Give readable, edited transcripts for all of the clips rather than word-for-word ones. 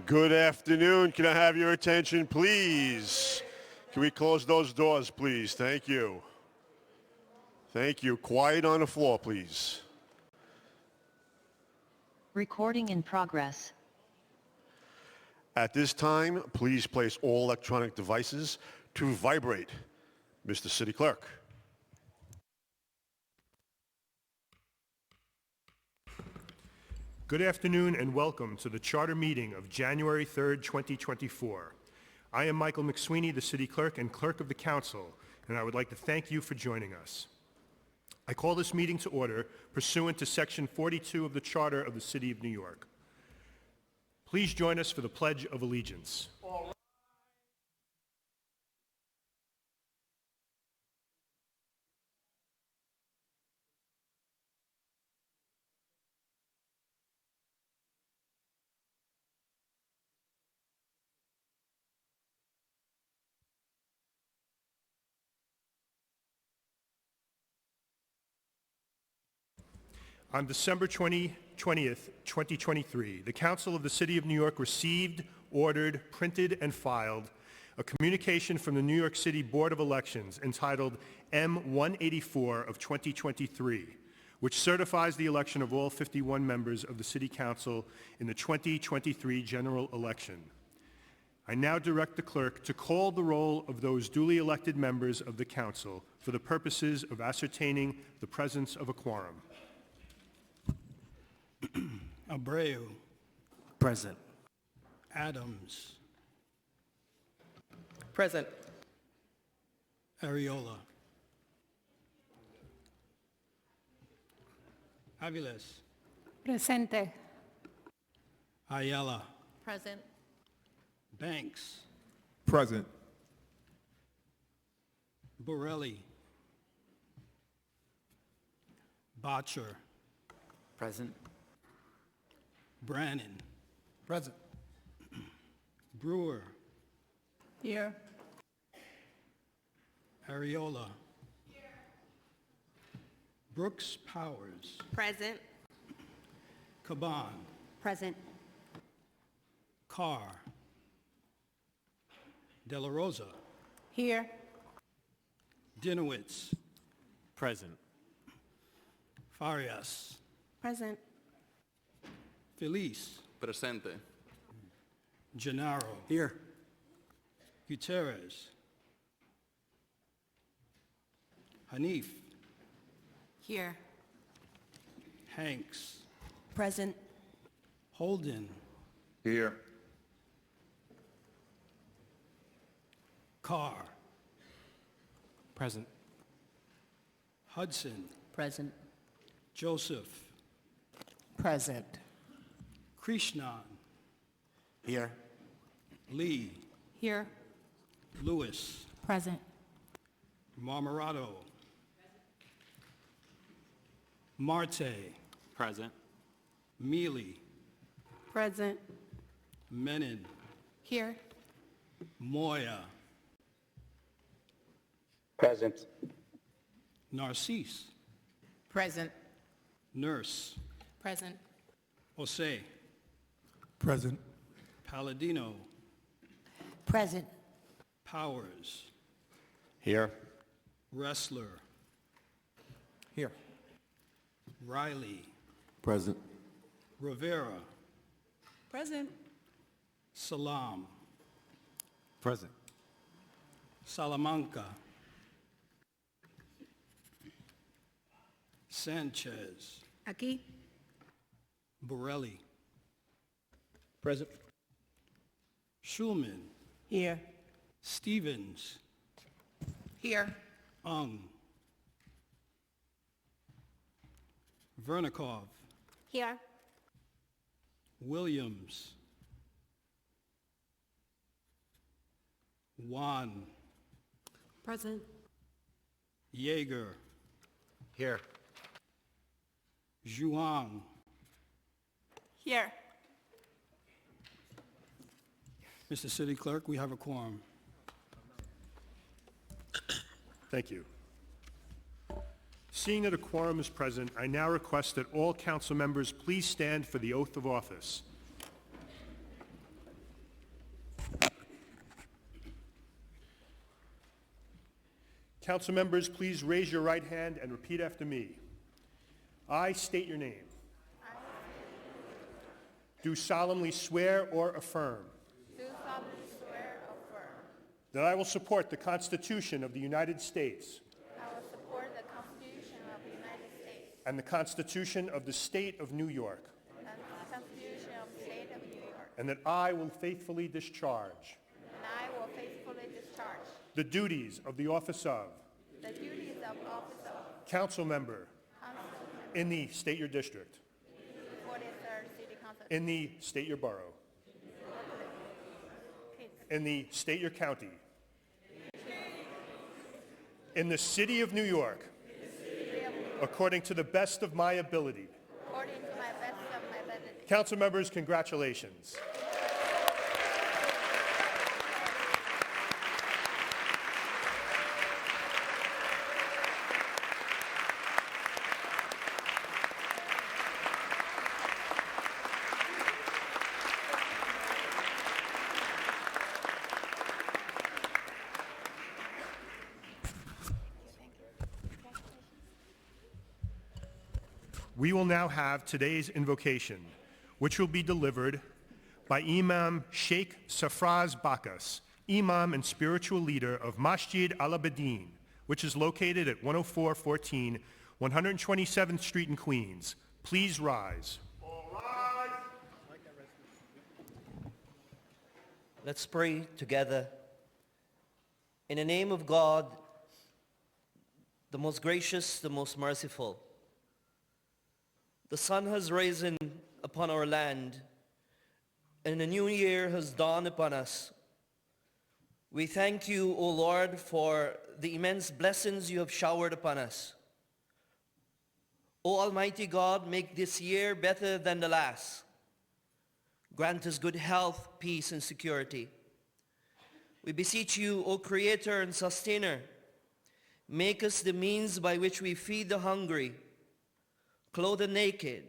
Good afternoon. Can I have your attention, please? Can we close those doors, please? Thank you. Thank you. Quiet on the floor, please. Recording in progress. At this time, please place all electronic devices to vibrate. Mr. City Clerk. Good afternoon and welcome to the charter meeting of January 3rd, 2024. I am Michael McSweeney, the City Clerk and Clerk of the Council, and I would like to thank you for joining us. I call this meeting to order pursuant to Section 42 of the Charter of the City of New York. Please join us for the Pledge of Allegiance. On December 20th, 2023, the Council of the City of New York received, ordered, printed, and filed a communication from the New York City Board of Elections entitled M-184 of 2023, which certifies the election of all 51 members of the City Council in the 2023 general election. I now direct the clerk to call the roll of those duly elected members of the Council for the purposes of ascertaining the presence of a quorum. Abreu. Present. Adams. Present. Ariola. Aviles. Presente. Ayala. Present. Banks. Present. Borelli. Botcher. Present. Brannon. Present. Brewer. Here. Ariola. Brooks Powers. Present. Caban. Present. Carr. De La Rosa. Here. Dinowitz. Present. Farias. Present. Felice. Presente. Gennaro. Here. Gutierrez. Hanif. Here. Hanks. Present. Holden. Here. Carr. Present. Hudson. Present. Joseph. Present. Krishnan. Here. Lee. Here. Lewis. Present. Marmorato. Marte. Present. Mealy. Present. Menon. Here. Moya. Present. Narcisse. Present. Nurse. Present. Jose. Present. Palladino. Present. Powers. Here. Wrestler. Here. Riley. Present. Rivera. Present. Salam. Present. Salamanca. Sanchez. Aquí. Borelli. Present. Schulman. Here. Stevens. Here. Ung. Vernikov. Here. Williams. Wan. Present. Yeager. Here. Zhuang. Here. Mr. City Clerk, we have a quorum. Thank you. Seeing that a quorum is present, I now request that all council members please stand for the oath of office. Council members, please raise your right hand and repeat after me. I state your name. Do solemnly swear or affirm Do solemnly swear or affirm that I will support the Constitution of the United States I will support the Constitution of the United States and the Constitution of the State of New York, and the Constitution of the State of New York, and that I will faithfully discharge and I will faithfully discharge the duties of the office of the duties of office of council member council in the state your district, 43rd City Council, in the state your borough, in the state your county, in the city of New York, according to the best of my ability. according to my best of my ability. Council members, congratulations. We will now have today's invocation, which will be delivered by Imam Sheikh Safraz Bakas, Imam and spiritual leader of Masjid Al-Abedin, which is located at 10414 127th Street in Queens. Please rise. Let's pray together. In the name of God, the most gracious, the most merciful. The sun has risen upon our land, and a new year has dawned upon us. We thank you, O Lord, for the immense blessings you have showered upon us. O Almighty God, make this year better than the last. Grant us good health, peace, and security. We beseech you, O Creator and Sustainer, make us the means by which we feed the hungry, clothe the naked,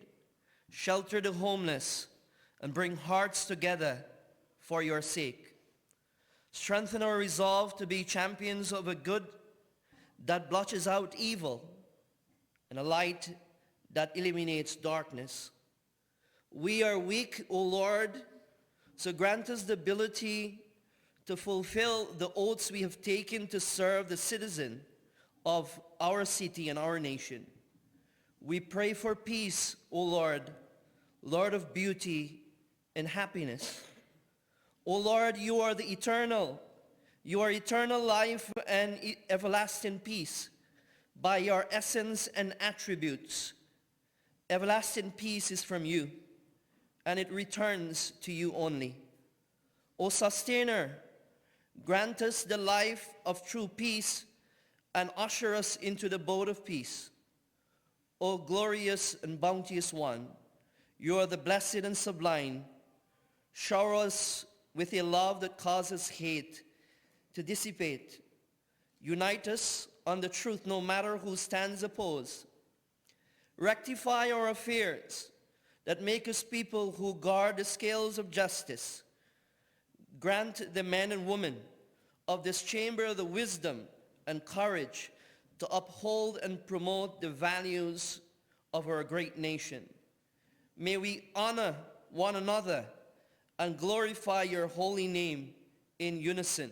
shelter the homeless, and bring hearts together for your sake. Strengthen our resolve to be champions of a good that blotches out evil and a light that eliminates darkness. We are weak, O Lord, so grant us the ability to fulfill the oaths we have taken to serve the citizen of our city and our nation. We pray for peace, O Lord, Lord of beauty and happiness. O Lord, you are the eternal. You are eternal life and everlasting peace by your essence and attributes. Everlasting peace is from you, and it returns to you only. O Sustainer, grant us the life of true peace and usher us into the abode of peace. O glorious and bounteous one, you are the blessed and sublime. Shower us with a love that causes hate to dissipate. Unite us on the truth no matter who stands opposed. Rectify our affairs that make us people who guard the scales of justice. Grant the men and women of this chamber the wisdom and courage to uphold and promote the values of our great nation. May we honor one another and glorify your holy name in unison,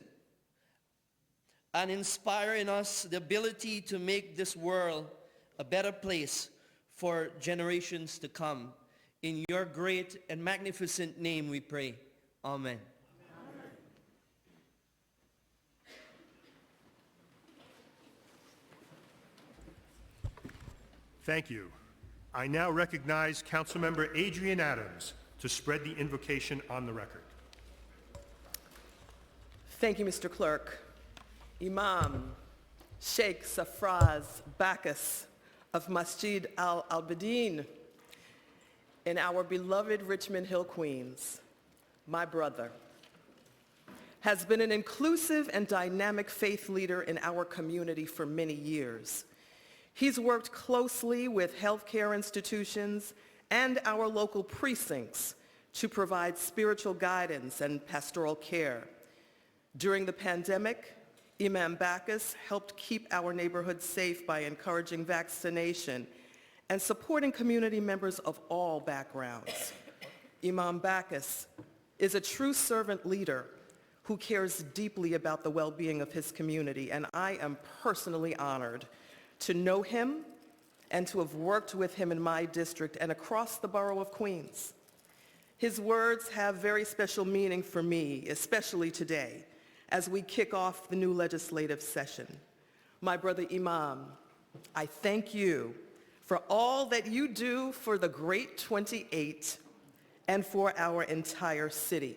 and inspire in us the ability to make this world a better place for generations to come. In your great and magnificent name we pray. Amen. Thank you. I now recognize Councilmember Adrian Adams to spread the invocation on the record. Thank you, Mr. Clerk. Imam Sheikh Safraz Bakas of Masjid Al-Abedin in our beloved Richmond Hill, Queens, my brother, has been an inclusive and dynamic faith leader in our community for many years. He's worked closely with healthcare institutions and our local precincts to provide spiritual guidance and pastoral care. During the pandemic, Imam Bacchus helped keep our neighborhoods safe by encouraging vaccination and supporting community members of all backgrounds. Imam Bacchus is a true servant leader who cares deeply about the well-being of his community, and I am personally honored to know him and to have worked with him in my district and across the borough of Queens. His words have very special meaning for me, especially today, as we kick off the new legislative session. My brother Imam, I thank you for all that you do for the Great 28 and for our entire city.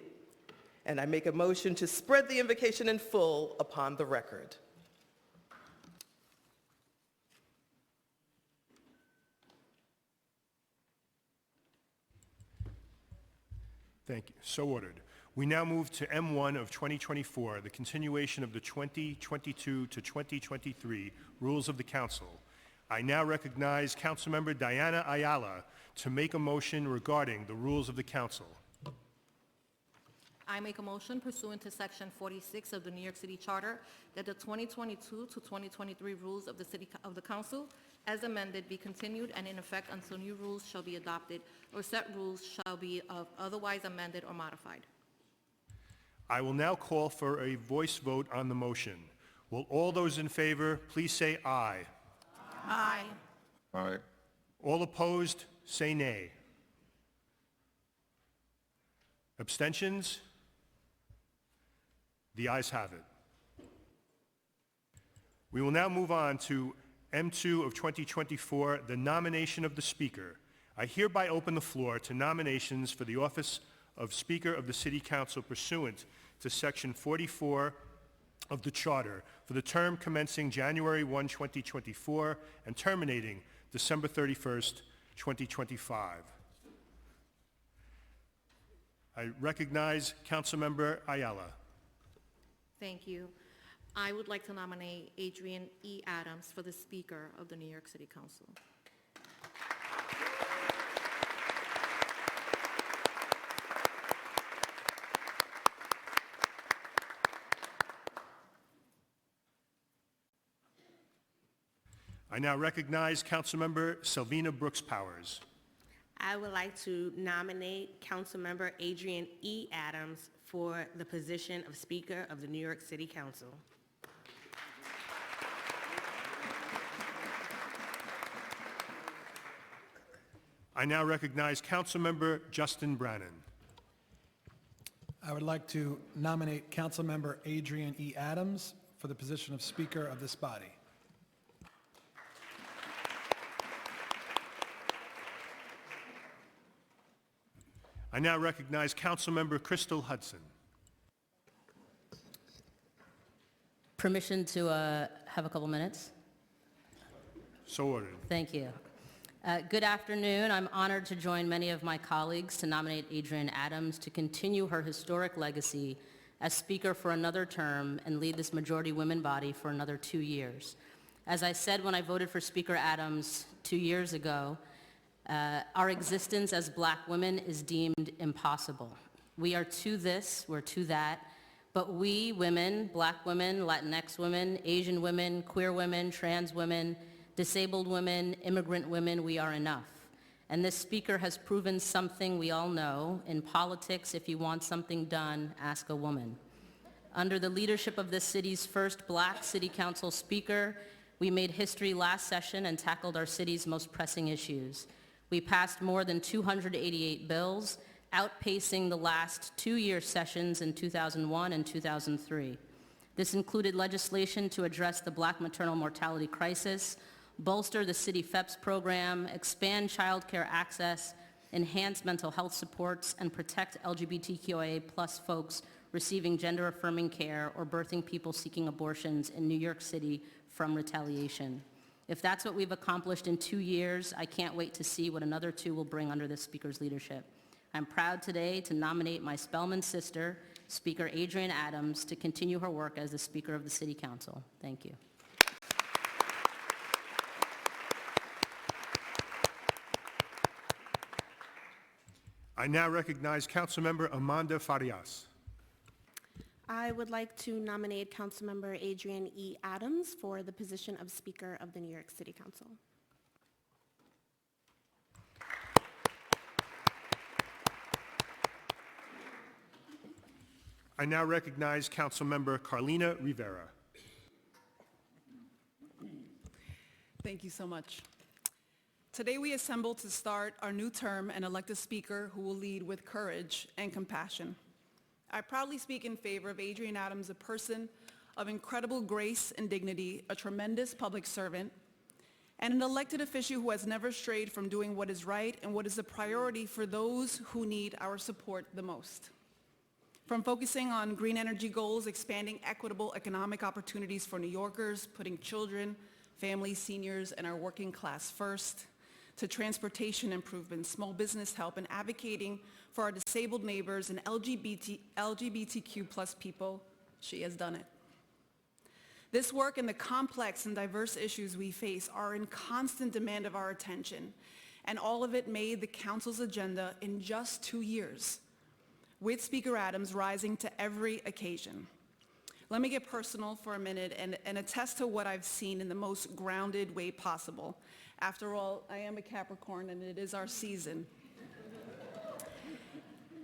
And I make a motion to spread the invocation in full upon the record. Thank you. So ordered. We now move to M1 of 2024, the continuation of the 2022 to 2023 Rules of the Council. I now recognize Councilmember Diana Ayala to make a motion regarding the Rules of the Council. I make a motion pursuant to Section 46 of the New York City Charter that the 2022 to 2023 rules of the Council, as amended, be continued and in effect until new rules shall be adopted or set rules shall be otherwise amended or modified. I will now call for a voice vote on the motion. Will all those in favor please say aye? Aye. Aye. All opposed, say nay. Abstentions? The ayes have it. We will now move on to M2 of 2024, the nomination of the Speaker. I hereby open the floor to nominations for the office of Speaker of the City Council pursuant to Section 44 of the Charter for the term commencing January 1, 2024 and terminating December 31st, 2025. I recognize Councilmember Ayala. Thank you. I would like to nominate Adrian E. Adams for the Speaker of the New York City Council. I now recognize Councilmember Selvina Brooks Powers. I would like to nominate Councilmember Adrian E. Adams for the position of Speaker of the New York City Council. I now recognize Councilmember Justin Brannan. I would like to nominate Councilmember Adrian E. Adams for the position of Speaker of this body. I now recognize Councilmember Crystal Hudson. Permission to have a couple minutes? So ordered. Thank you. Good afternoon. I'm honored to join many of my colleagues to nominate Adrian Adams to continue her historic legacy as Speaker for another term and lead this majority women body for another 2 years. As I said when I voted for Speaker Adams 2 years ago, our existence as Black women is deemed impossible. We are to this, we're to that, but we women, Black women, Latinx women, Asian women, queer women, trans women, disabled women, immigrant women, we are enough. And this Speaker has proven something we all know. In politics, if you want something done, ask a woman. Under the leadership of this city's first Black City Council Speaker, we made history last session and tackled our city's most pressing issues. We passed more than 288 bills, outpacing the last 2-year sessions in 2001 and 2003. This included legislation to address the Black maternal mortality crisis, bolster the city FEPS program, expand child care access, enhance mental health supports, and protect LGBTQIA+ folks receiving gender-affirming care or birthing people seeking abortions in New York City from retaliation. If that's what we've accomplished in 2 years, I can't wait to see what another 2 will bring under this Speaker's leadership. I'm proud today to nominate my Spelman sister, Speaker Adrian Adams, to continue her work as the Speaker of the City Council. Thank you. I now recognize Councilmember Amanda Farias. I would like to nominate Councilmember Adrian E. Adams for the position of Speaker of the New York City Council. I now recognize Councilmember Carlina Rivera. Thank you so much. Today we assemble to start our new term and elect a speaker who will lead with courage and compassion. I proudly speak in favor of Adrian Adams, a person of incredible grace and dignity, a tremendous public servant, and an elected official who has never strayed from doing what is right and what is a priority for those who need our support the most. From focusing on green energy goals, expanding equitable economic opportunities for New Yorkers, putting children, families, seniors, and our working class first, to transportation improvements, small business help, and advocating for our disabled neighbors and LGBTQ plus people, she has done it. This work and the complex and diverse issues we face are in constant demand of our attention, and all of it made the Council's agenda in just 2 years, with Speaker Adams rising to every occasion. Let me get personal for a minute and attest to what I've seen in the most grounded way possible. After all, I am a Capricorn and it is our season.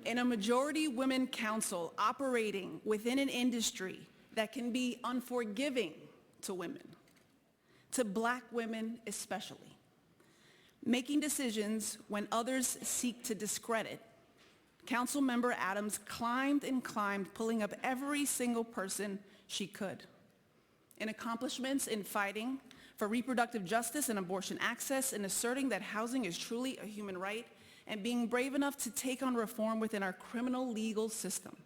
In a majority women council operating within an industry that can be unforgiving to women, to Black women especially, making decisions when others seek to discredit, Councilmember Adams climbed and climbed, pulling up every single person she could. In accomplishments in fighting for reproductive justice and abortion access, in asserting that housing is truly a human right, and being brave enough to take on reform within our criminal legal system.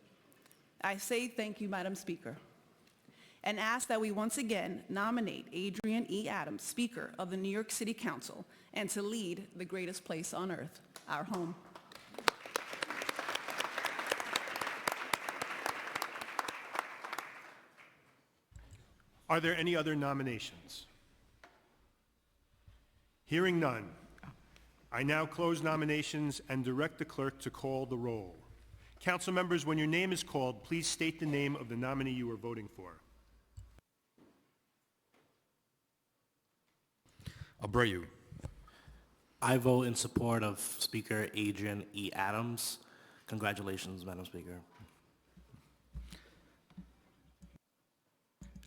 I say thank you, Madam Speaker, and ask that we once again nominate Adrian E. Adams, Speaker of the New York City Council, and to lead the greatest place on earth, our home. Are there any other nominations? Hearing none, I now close nominations and direct the clerk to call the roll. Council members, when your name is called, please state the name of the nominee you are voting for. Abreu. I vote in support of Speaker Adrian E. Adams. Congratulations, Madam Speaker.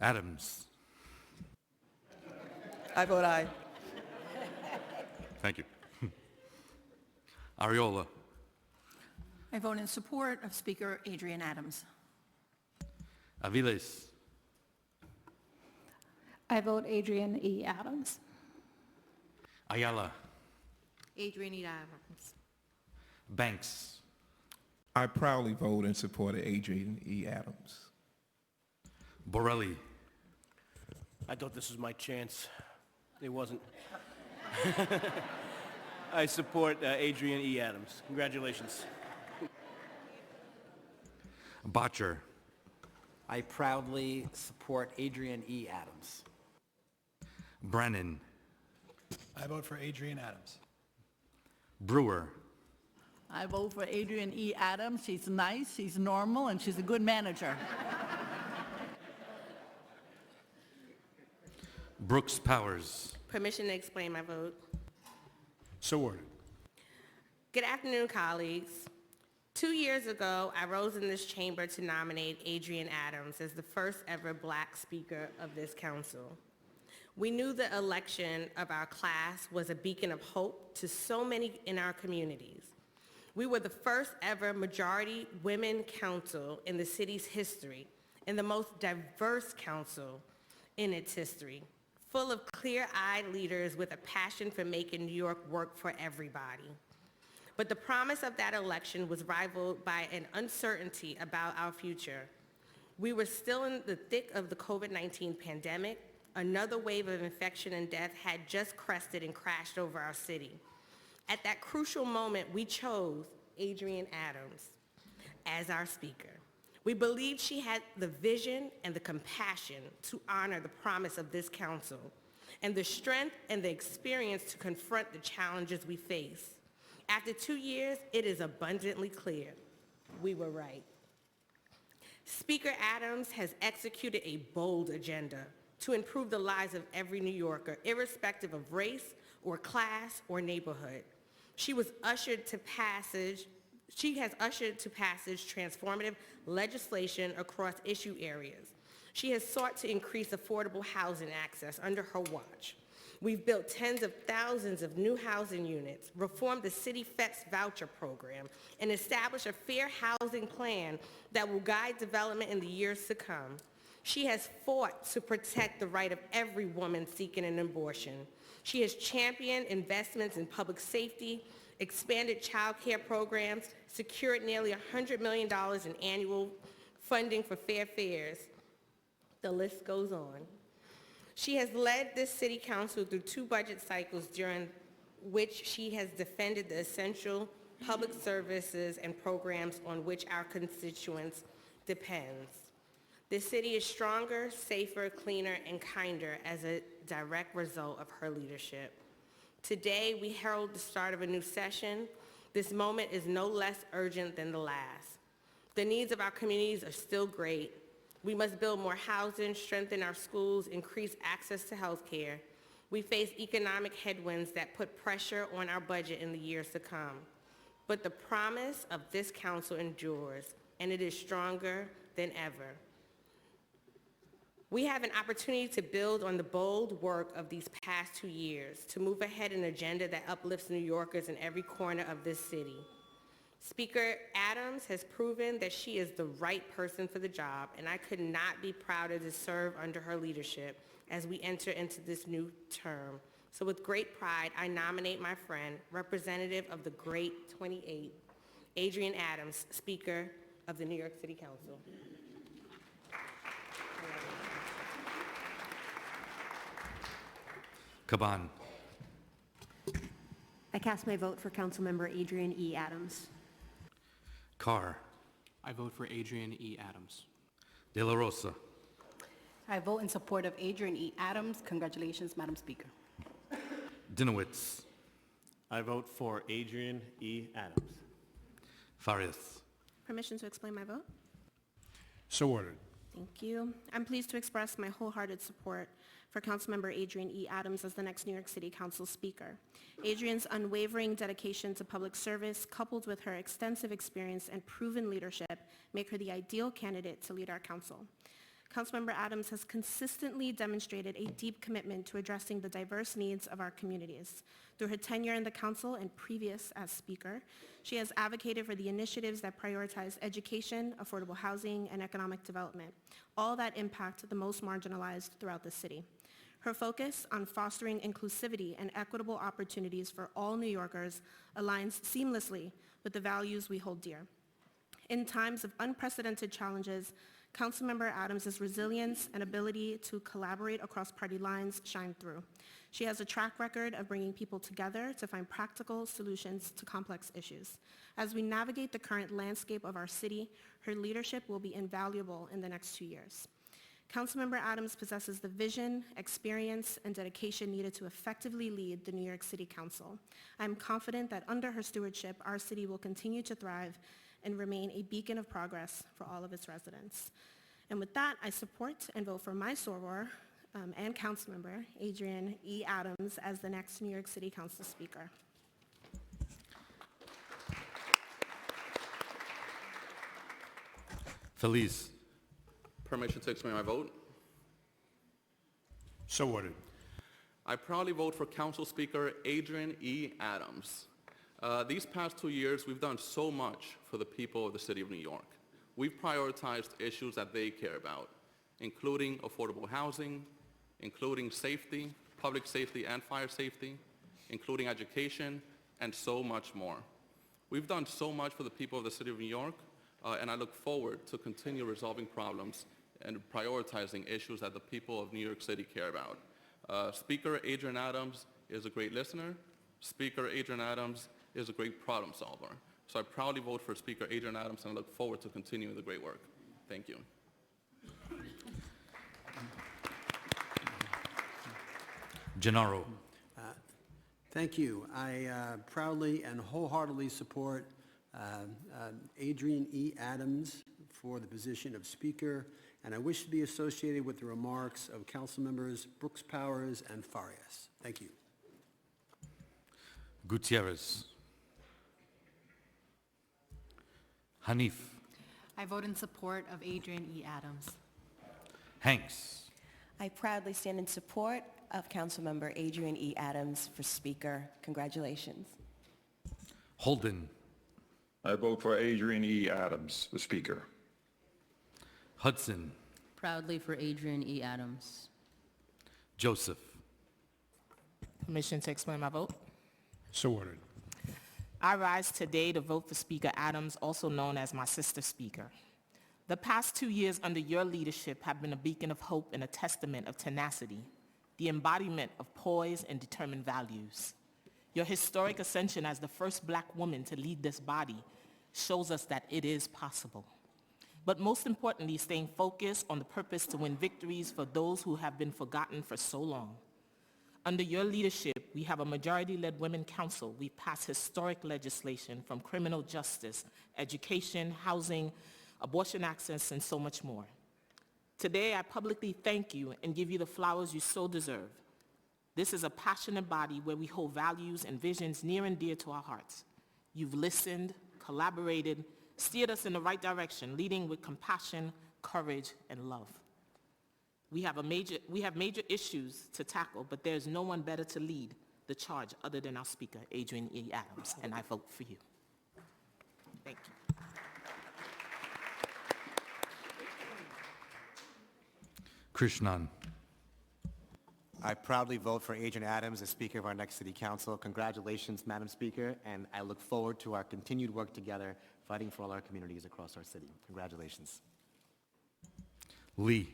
Adams. I vote aye. Thank you. Ariola. I vote in support of Speaker Adrian Adams. Aviles. I vote Adrian E. Adams. Ayala. Adrian E. Adams. Banks. I proudly vote in support of Adrian E. Adams. Borelli. I thought this was my chance. It wasn't. I support Adrian E. Adams. Congratulations. Botcher. I proudly support Adrian E. Adams. Brennan. I vote for Adrian Adams. Brewer. I vote for Adrian E. Adams. She's nice, she's normal, and she's a good manager. Brooks Powers. Permission to explain my vote. So ordered. Good afternoon, colleagues. 2 years ago, I rose in this chamber to nominate Adrian Adams as the first ever Black Speaker of this council. We knew the election of our class was a beacon of hope to so many in our communities. We were the first ever majority women council in the city's history and the most diverse council in its history, full of clear-eyed leaders with a passion for making New York work for everybody. But the promise of that election was rivaled by an uncertainty about our future. We were still in the thick of the COVID-19 pandemic. Another wave of infection and death had just crested and crashed over our city. At that crucial moment, we chose Adrian Adams as our speaker. We believed she had the vision and the compassion to honor the promise of this council and the strength and the experience to confront the challenges we face. After 2 years, it is abundantly clear we were right. Speaker Adams has executed a bold agenda to improve the lives of every New Yorker, irrespective of race or class or neighborhood. She has ushered to passage transformative legislation across issue areas. She has sought to increase affordable housing access under her watch. We've built tens of thousands of new housing units, reformed the City Flex voucher program, and established a fair housing plan that will guide development in the years to come. She has fought to protect the right of every woman seeking an abortion. She has championed investments in public safety, expanded child care programs, secured nearly $100 million in annual funding for fair fares. The list goes on. She has led this city council through 2 budget cycles during which she has defended the essential public services and programs on which our constituents depends. This city is stronger, safer, cleaner, and kinder as a direct result of her leadership. Today, we herald the start of a new session. This moment is no less urgent than the last. The needs of our communities are still great. We must build more housing, strengthen our schools, increase access to health care. We face economic headwinds that put pressure on our budget in the years to come. But the promise of this council endures, and it is stronger than ever. We have an opportunity to build on the bold work of these past 2 years, to move ahead an agenda that uplifts New Yorkers in every corner of this city. Speaker Adams has proven that she is the right person for the job, and I could not be prouder to serve under her leadership as we enter into this new term. So with great pride, I nominate my friend, representative of the Great 28, Adrian Adams, Speaker of the New York City Council. Caban. I cast my vote for Councilmember Adrian E. Adams. Carr. I vote for Adrian E. Adams. De La Rosa. I vote in support of Adrian E. Adams. Congratulations, Madam Speaker. Dinowitz. I vote for Adrian E. Adams. Farias. Permission to explain my vote? So ordered. Thank you. I'm pleased to express my wholehearted support for Councilmember Adrian E. Adams as the next New York City Council Speaker. Adrian's unwavering dedication to public service, coupled with her extensive experience and proven leadership, make her the ideal candidate to lead our council. Councilmember Adams has consistently demonstrated a deep commitment to addressing the diverse needs of our communities. Through her tenure in the council and previous as Speaker, she has advocated for the initiatives that prioritize education, affordable housing, and economic development, all that impact the most marginalized throughout the city. Her focus on fostering inclusivity and equitable opportunities for all New Yorkers aligns seamlessly with the values we hold dear. In times of unprecedented challenges, Councilmember Adams' resilience and ability to collaborate across party lines shine through. She has a track record of bringing people together to find practical solutions to complex issues. As we navigate the current landscape of our city, her leadership will be invaluable in the next 2 years. Councilmember Adams possesses the vision, experience, and dedication needed to effectively lead the New York City Council. I'm confident that under her stewardship, our city will continue to thrive and remain a beacon of progress for all of its residents. And with that, I support and vote for my soror and Councilmember Adrian E. Adams as the next New York City Council Speaker. Feliz. Permission to explain my vote? So ordered. I proudly vote for Council Speaker Adrian E. Adams. These past 2 years, we've done so much for the people of the city of New York. We've prioritized issues that they care about, including affordable housing, including safety, public safety and fire safety, including education, and so much more. We've done so much for the people of the city of New York, and I look forward to continue resolving problems and prioritizing issues that the people of New York City care about. Speaker Adrian Adams is a great listener. Speaker Adrian Adams is a great problem solver. So I proudly vote for Speaker Adrian Adams, and I look forward to continuing the great work. Thank you. Gennaro. Thank you. I proudly and wholeheartedly support Adrian E. Adams for the position of Speaker, and I wish to be associated with the remarks of Council Members Brooks Powers and Farias. Thank you. Gutierrez. Hanif. I vote in support of Adrian E. Adams. Hanks. I proudly stand in support of Councilmember Adrian E. Adams for Speaker. Congratulations. Holden. I vote for Adrian E. Adams for Speaker. Hudson. Proudly for Adrian E. Adams. Joseph. Permission to explain my vote? So ordered. I rise today to vote for Speaker Adams, also known as my sister speaker. The past 2 years under your leadership have been a beacon of hope and a testament of tenacity, the embodiment of poise and determined values. Your historic ascension as the first Black woman to lead this body shows us that it is possible. But most importantly, staying focused on the purpose to win victories for those who have been forgotten for so long. Under your leadership, we have a majority-led women council. We've passed historic legislation from criminal justice, education, housing, abortion access, and so much more. Today, I publicly thank you and give you the flowers you so deserve. This is a passionate body where we hold values and visions near and dear to our hearts. You've listened, collaborated, steered us in the right direction, leading with compassion, courage, and love. We have major issues to tackle, but there's no one better to lead the charge other than our speaker, Adrian E. Adams, and I vote for you. Thank you. Krishnan. I proudly vote for Adrian Adams as Speaker of our next City Council. Congratulations, Madam Speaker, and I look forward to our continued work together, fighting for all our communities across our city. Congratulations. Lee.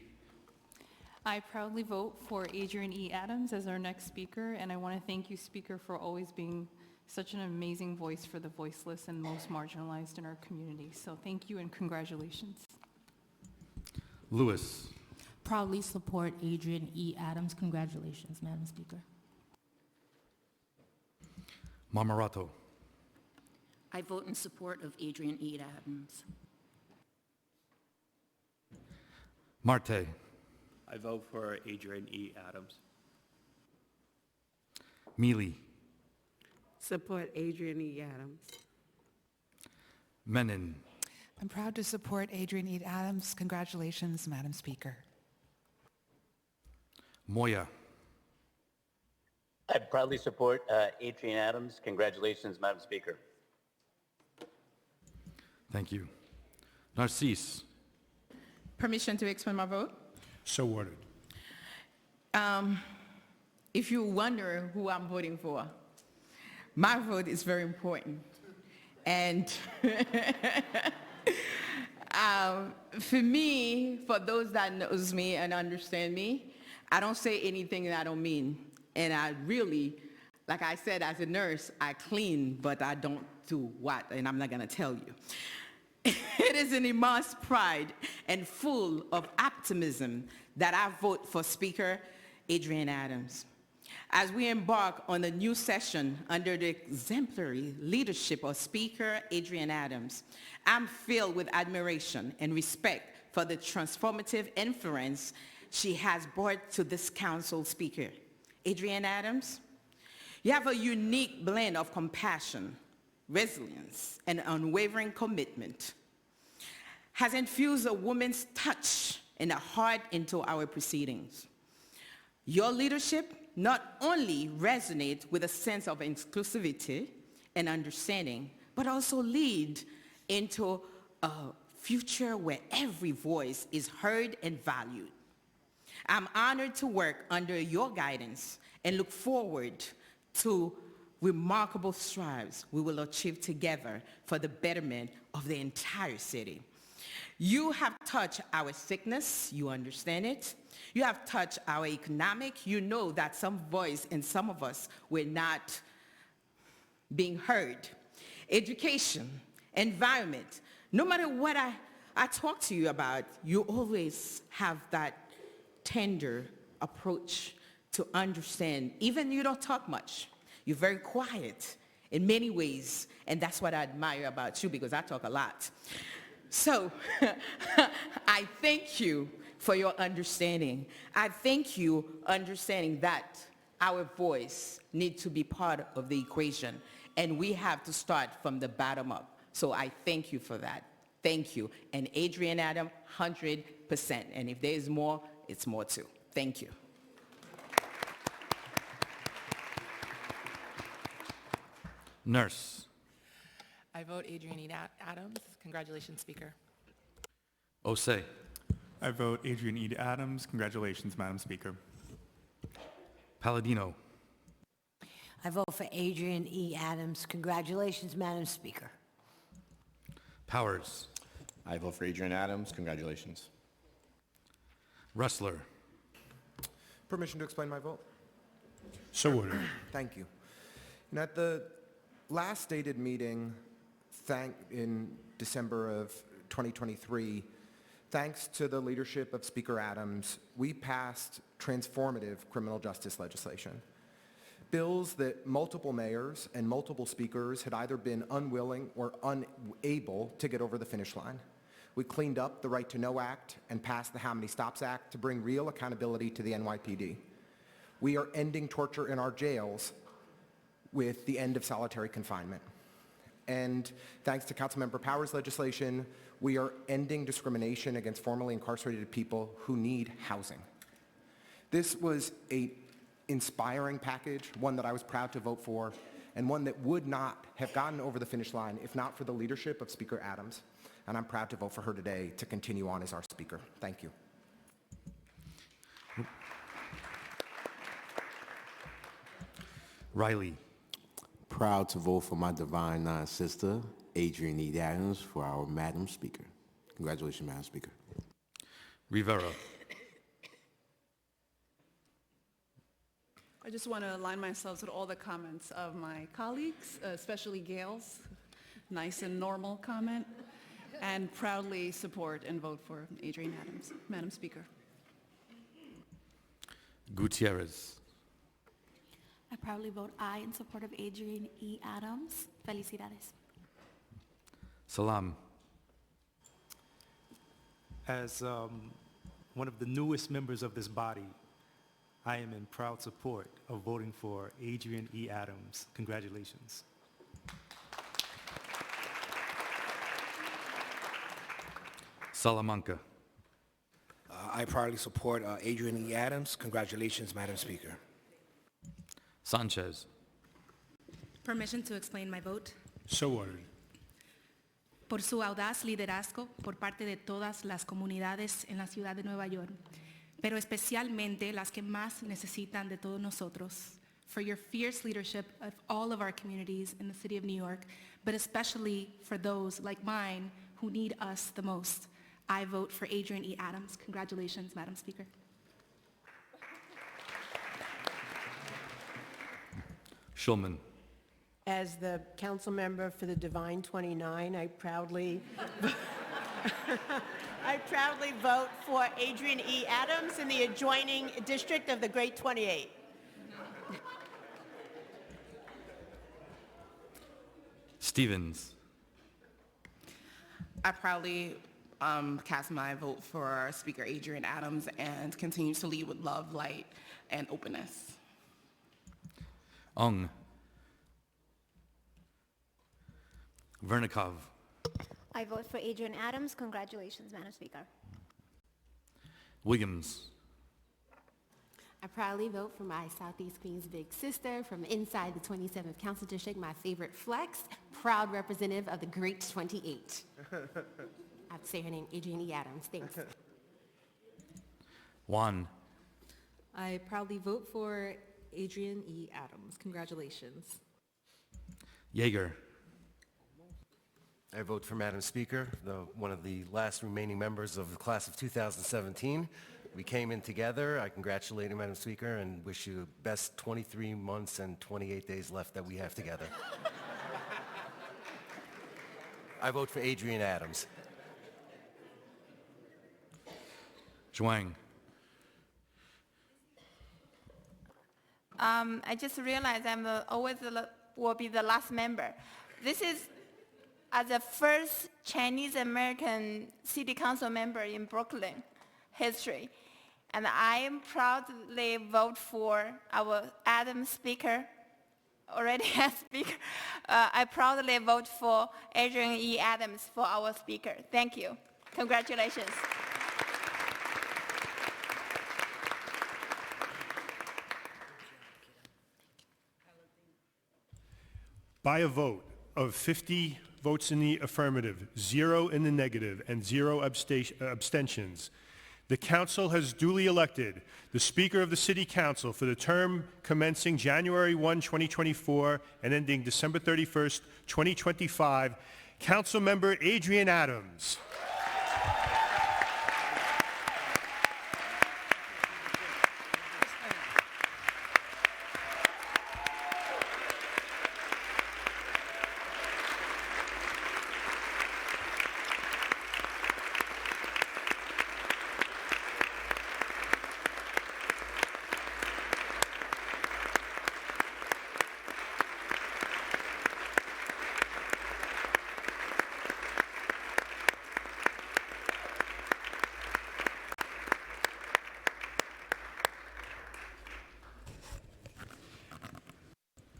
I proudly vote for Adrian E. Adams as our next speaker, and I want to thank you, Speaker, for always being such an amazing voice for the voiceless and most marginalized in our community. So thank you and congratulations. Lewis. Proudly support Adrian E. Adams. Congratulations, Madam Speaker. Marmorato. I vote in support of Adrian E. Adams. Marte. I vote for Adrian E. Adams. Mealy. Support Adrian E. Adams. Menon. I'm proud to support Adrian E. Adams. Congratulations, Madam Speaker. Moya. I proudly support Adrian Adams. Congratulations, Madam Speaker. Thank you. Narcisse. Permission to explain my vote? So ordered. If you're wondering who I'm voting for, my vote is very important. And for me, for those that knows me and understand me, I don't say anything that I don't mean. And I really, like I said, as a nurse, I clean, but I don't do what, and I'm not gonna tell you. It is an immense pride and full of optimism that I vote for Speaker Adrian Adams. As we embark on a new session under the exemplary leadership of Speaker Adrian Adams, I'm filled with admiration and respect for the transformative influence she has brought to this council. Speaker Adrian Adams, you have a unique blend of compassion, resilience, and unwavering commitment. Has infused a woman's touch and a heart into our proceedings. Your leadership not only resonates with a sense of inclusivity and understanding, but also lead into a future where every voice is heard and valued. I'm honored to work under your guidance and look forward to remarkable strides we will achieve together for the betterment of the entire city. You have touched our sickness, you understand it. You have touched our economic. You know that some voice and some of us were not being heard. Education, environment, no matter what I talk to you about, you always have that tender approach to understand. Even you don't talk much. You're very quiet in many ways, and that's what I admire about you because I talk a lot. So I thank you for your understanding. I thank you understanding that our voice needs to be part of the equation, and we have to start from the bottom up. So I thank you for that. Thank you. And Adrian Adam, 100%. And if there is more, it's more too. Thank you. Nurse. I vote Adrian E. Adams. Congratulations, Speaker. Osei. I vote Adrian E. Adams. Congratulations, Madam Speaker. Palladino. I vote for Adrian E. Adams. Congratulations, Madam Speaker. Powers. I vote for Adrian Adams. Congratulations. Ressler. Permission to explain my vote? So ordered. Thank you. And at the last stated meeting in December of 2023, thanks to the leadership of Speaker Adams, we passed transformative criminal justice legislation. Bills that multiple mayors and multiple speakers had either been unwilling or unable to get over the finish line. We cleaned up the Right to Know Act and passed the How Many Stops Act to bring real accountability to the NYPD. We are ending torture in our jails with the end of solitary confinement. And thanks to Councilmember Powers' legislation, we are ending discrimination against formerly incarcerated people who need housing. This was an inspiring package, one that I was proud to vote for, and one that would not have gotten over the finish line if not for the leadership of Speaker Adams. And I'm proud to vote for her today to continue on as our Speaker. Thank you. Riley. Proud to vote for my divine sister, Adrian E. Adams, for our Madam Speaker. Congratulations, Madam Speaker. Rivera. I just want to align myself with all the comments of my colleagues, especially Gail's nice and normal comment, and proudly support and vote for Adrian Adams, Madam Speaker. Gutierrez. I proudly vote aye in support of Adrian E. Adams. Felicidades. Salam. As one of the newest members of this body, I am in proud support of voting for Adrian E. Adams. Congratulations. Salamanca. I proudly support Adrian E. Adams. Congratulations, Madam Speaker. Sanchez. Permission to explain my vote. So ordered. Por su audaz liderazgo por parte de todas las comunidades en la ciudad de Nueva York, pero especialmente las que más necesitan de todos nosotros. For your fierce leadership of all of our communities in the city of New York, but especially for those like mine who need us the most. I vote for Adrian E. Adams. Congratulations, Madam Speaker. Schulman. As the council member for the Divine 29, I proudly vote for Adrian E. Adams in the adjoining district of the Great 28. Stevens. I proudly cast my vote for Speaker Adrian Adams and continue to lead with love, light, and openness. Ung. Vernikov. I vote for Adrian Adams. Congratulations, Madam Speaker. Williams. I proudly vote for my Southeast Queens big sister from inside the 27th Council District, my favorite flex, proud representative of the Great 28. I have to say her name, Adrian E. Adams. Thanks. Juan. I proudly vote for Adrian E. Adams. Congratulations. Yeager. I vote for Madam Speaker, one of the last remaining members of the class of 2017. We came in together. I congratulate you, Madam Speaker, and wish you the best 23 months and 28 days left that we have together. I vote for Adrian Adams. Zhuang. I just realized will be the last member. This is as the first Chinese American city council member in Brooklyn history. And I proudly vote for our Adam Speaker, already has Speaker. I proudly vote for Adrian E. Adams for our Speaker. Thank you. Congratulations. By a vote of 50 votes in the affirmative, 0 in the negative, and 0 abstentions, the council has duly elected the Speaker of the City Council for the term commencing January 1, 2024 and ending December 31st, 2025, Councilmember Adrian Adams.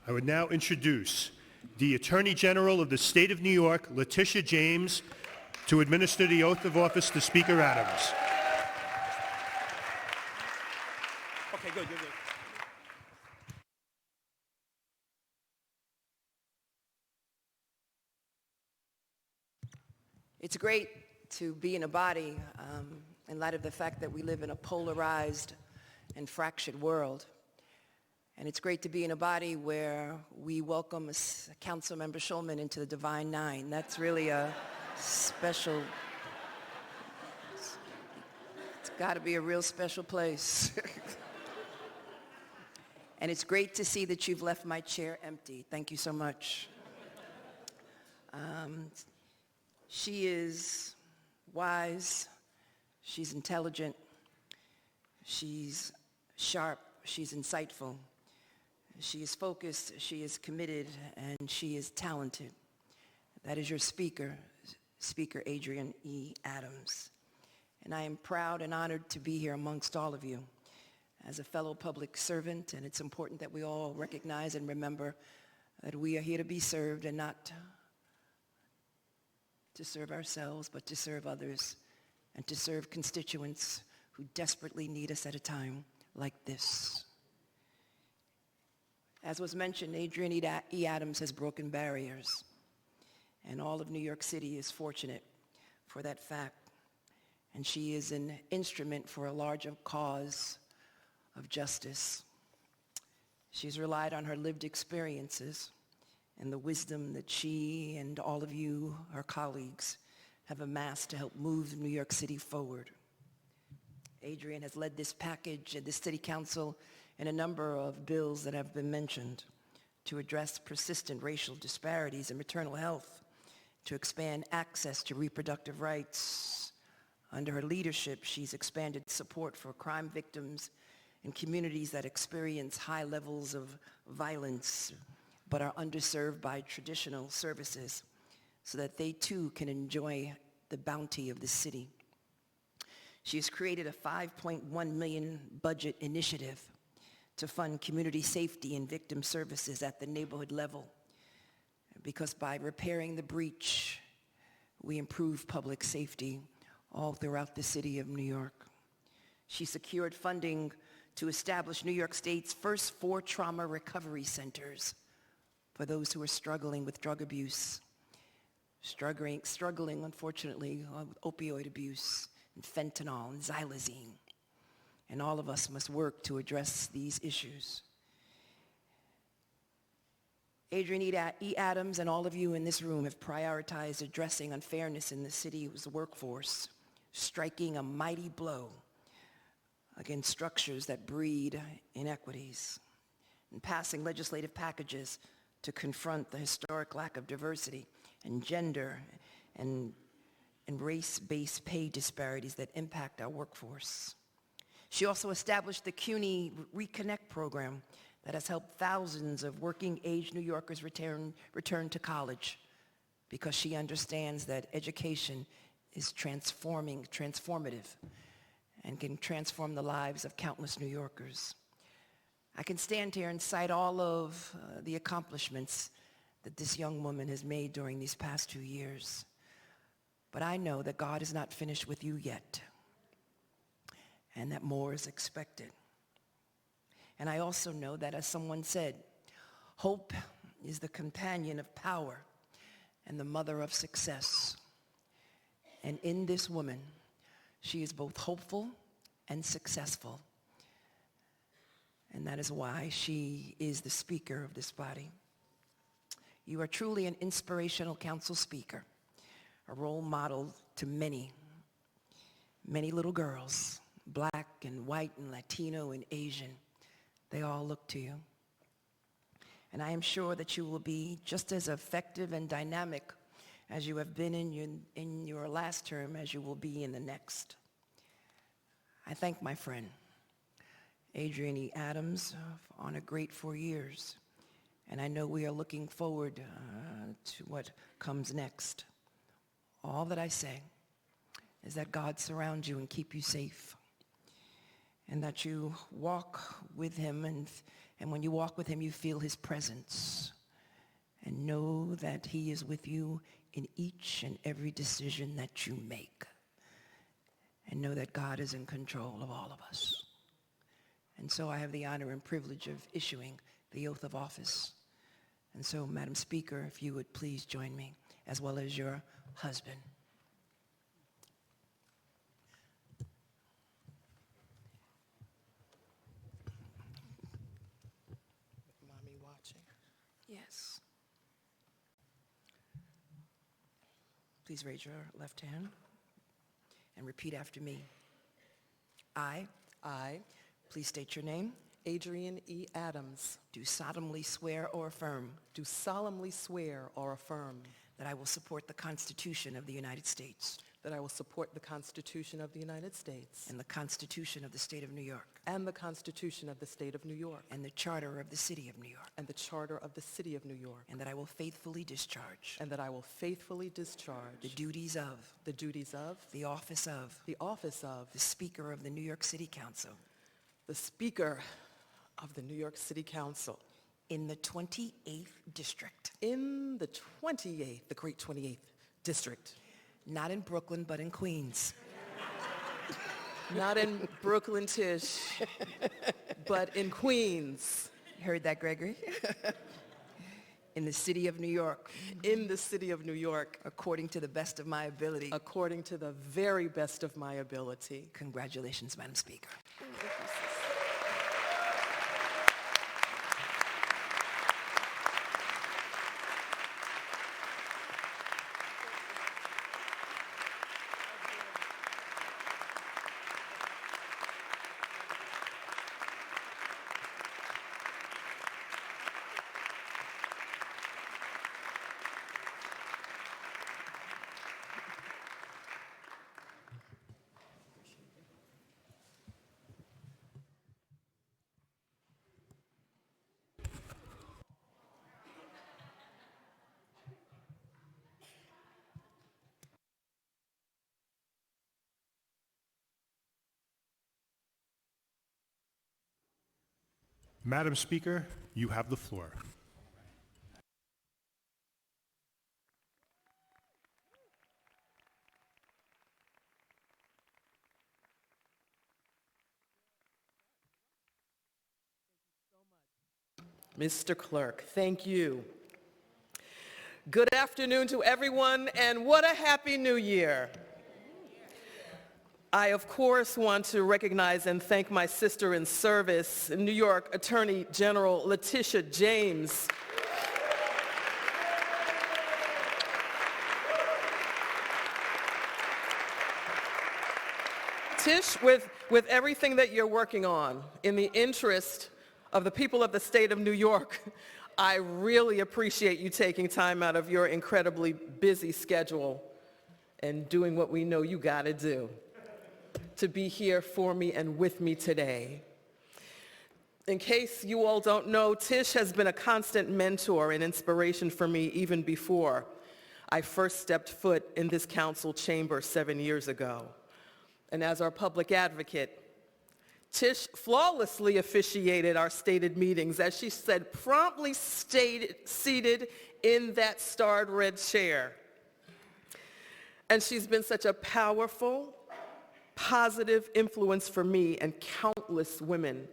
I would now introduce the Attorney General of the State of New York, Letitia James, to administer the oath of office to Speaker Adams. Okay, good, good, good. It's great to be in a body in light of the fact that we live in a polarized and fractured world. And it's great to be in a body where we welcome Councilmember Schulman into the Divine Nine. That's really a special, it's got to be a real special place. And it's great to see that you've left my chair empty. Thank you so much. She is wise, she's intelligent, she's sharp, she's insightful. She is focused, she is committed, and she is talented. That is your speaker, Speaker Adrian E. Adams. And I am proud and honored to be here amongst all of you as a fellow public servant, and it's important that we all recognize and remember that we are here to be served and not to serve ourselves, but to serve others and to serve constituents who desperately need us at a time like this. As was mentioned, Adrian E. Adams has broken barriers, and all of New York City is fortunate for that fact. And she is an instrument for a larger cause of justice. She's relied on her lived experiences and the wisdom that she and all of you, her colleagues, have amassed to help move New York City forward. Adrian has led this package at the City Council in a number of bills that have been mentioned to address persistent racial disparities in maternal health, to expand access to reproductive rights. Under her leadership, she's expanded support for crime victims in communities that experience high levels of violence but are underserved by traditional services so that they too can enjoy the bounty of the city. She has created a $5.1 million budget initiative to fund community safety and victim services at the neighborhood level, because by repairing the breach, we improve public safety all throughout the city of New York. She secured funding to establish New York State's first 4 trauma recovery centers for those who are struggling with drug abuse, struggling unfortunately, with opioid abuse, and fentanyl and xylazine. And all of us must work to address these issues. Adrian E. Adams and all of you in this room have prioritized addressing unfairness in the city's workforce, striking a mighty blow against structures that breed inequities, and passing legislative packages to confront the historic lack of diversity and gender and race-based pay disparities that impact our workforce. She also established the CUNY Reconnect program that has helped thousands of working-age New Yorkers return to college because she understands that education is transformative, and can transform the lives of countless New Yorkers. I can stand here and cite all of the accomplishments that this young woman has made during these past 2 years. But I know that God is not finished with you yet, and that more is expected. And I also know that, as someone said, hope is the companion of power and the mother of success. And in this woman, she is both hopeful and successful. And that is why she is the speaker of this body. You are truly an inspirational council speaker, a role model to many, many little girls, black and white and Latino and Asian. They all look to you. And I am sure that you will be just as effective and dynamic as you have been in your last term as you will be in the next. I thank my friend, Adrian E. Adams, on a great 4 years. And I know we are looking forward to what comes next. All that I say is that God surround you and keep you safe, and that you walk with him, and when you walk with him, you feel his presence, and know that he is with you in each and every decision that you make, and know that God is in control of all of us. And so I have the honor and privilege of issuing the oath of office. And so, Madam Speaker, if you would please join me, as well as your husband. Mommy watching? Yes. Please raise your left hand and repeat after me. I, please state your name, Adrian E. Adams, do solemnly swear or affirm do solemnly swear or affirm that I will support the Constitution of the United States that I will support the Constitution of the United States and the Constitution of the State of New York and the Constitution of the State of New York and the Charter of the City of New York, and the Charter of the City of New York, and that I will faithfully discharge and that I will faithfully discharge the duties of the office of the Speaker of the New York City Council the Speaker of the New York City Council in the 28th District. In the 28th, the great 28th District. Not in Brooklyn, but in Queens. Not in Brooklyn, Tish, but in Queens. You heard that, Gregory? In the city of New York. In the city of New York. According to the best of my ability. According to the very best of my ability. Congratulations, Madam Speaker. Madam Speaker, you have the floor. Mr. Clerk, thank you. Good afternoon to everyone, and what a happy new year. I, of course, want to recognize and thank my sister in service, New York Attorney General Letitia James. Tish, with everything that you're working on in the interest of the people of the state of New York, I really appreciate you taking time out of your incredibly busy schedule and doing what we know you gotta do to be here for me and with me today. In case you all don't know, Tish has been a constant mentor and inspiration for me even before I first stepped foot in this council chamber 7 years ago. And as our public advocate, Tish flawlessly officiated our stated meetings, as she said, promptly seated in that starred red chair. And she's been such a powerful, positive influence for me and countless women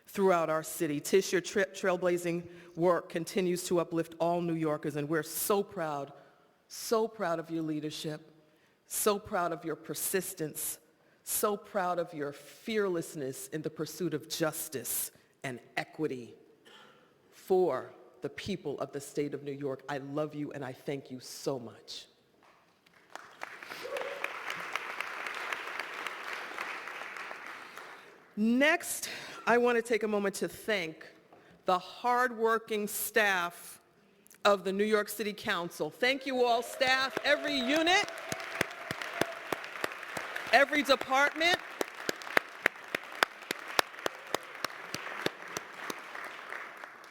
throughout our city. Tish, your trailblazing work continues to uplift all New Yorkers, and we're so proud of your leadership, so proud of your persistence, so proud of your fearlessness in the pursuit of justice and equity for the people of the state of New York. I love you and I thank you so much. Next, I want to take a moment to thank the hardworking staff of the New York City Council. Thank you all, staff, every unit, every department.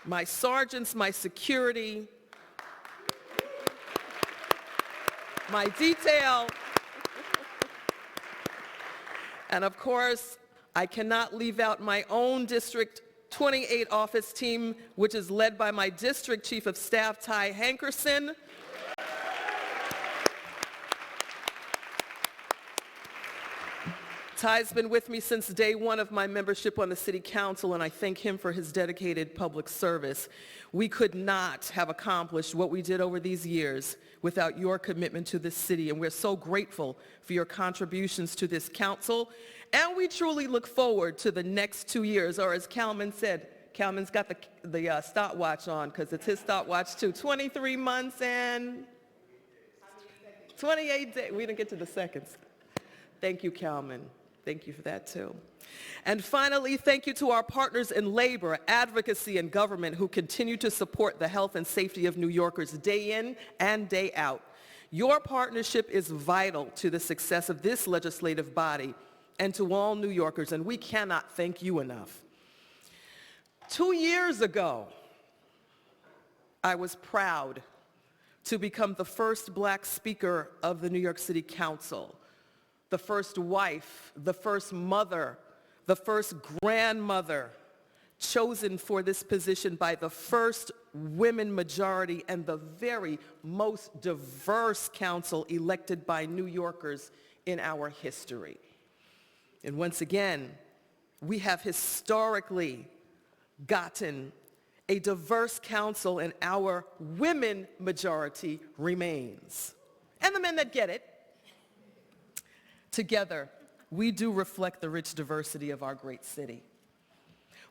My sergeants, my security, my detail, and of course, I cannot leave out my own District 28 office team, which is led by my District Chief of Staff, Ty Hankerson. Ty's been with me since day one of my membership on the City Council, and I thank him for his dedicated public service. We could not have accomplished what we did over these years without your commitment to this city, and we're so grateful for your contributions to this council, and we truly look forward to the next 2 years, or as Calman said, Calman's got the stopwatch on, because it's his stopwatch too, 23 months and 28 days. We didn't get to the seconds. Thank you, Calman. Thank you for that too. And finally, thank you to our partners in labor, advocacy, and government who continue to support the health and safety of New Yorkers day in and day out. Your partnership is vital to the success of this legislative body and to all New Yorkers, and we cannot thank you enough. 2 years ago, I was proud to become the first Black Speaker of the New York City Council, the first wife, the first mother, the first grandmother chosen for this position by the first women majority and the very most diverse council elected by New Yorkers in our history. And once again, we have historically gotten a diverse council, and our women majority remains. And the men that get it. Together, we do reflect the rich diversity of our great city.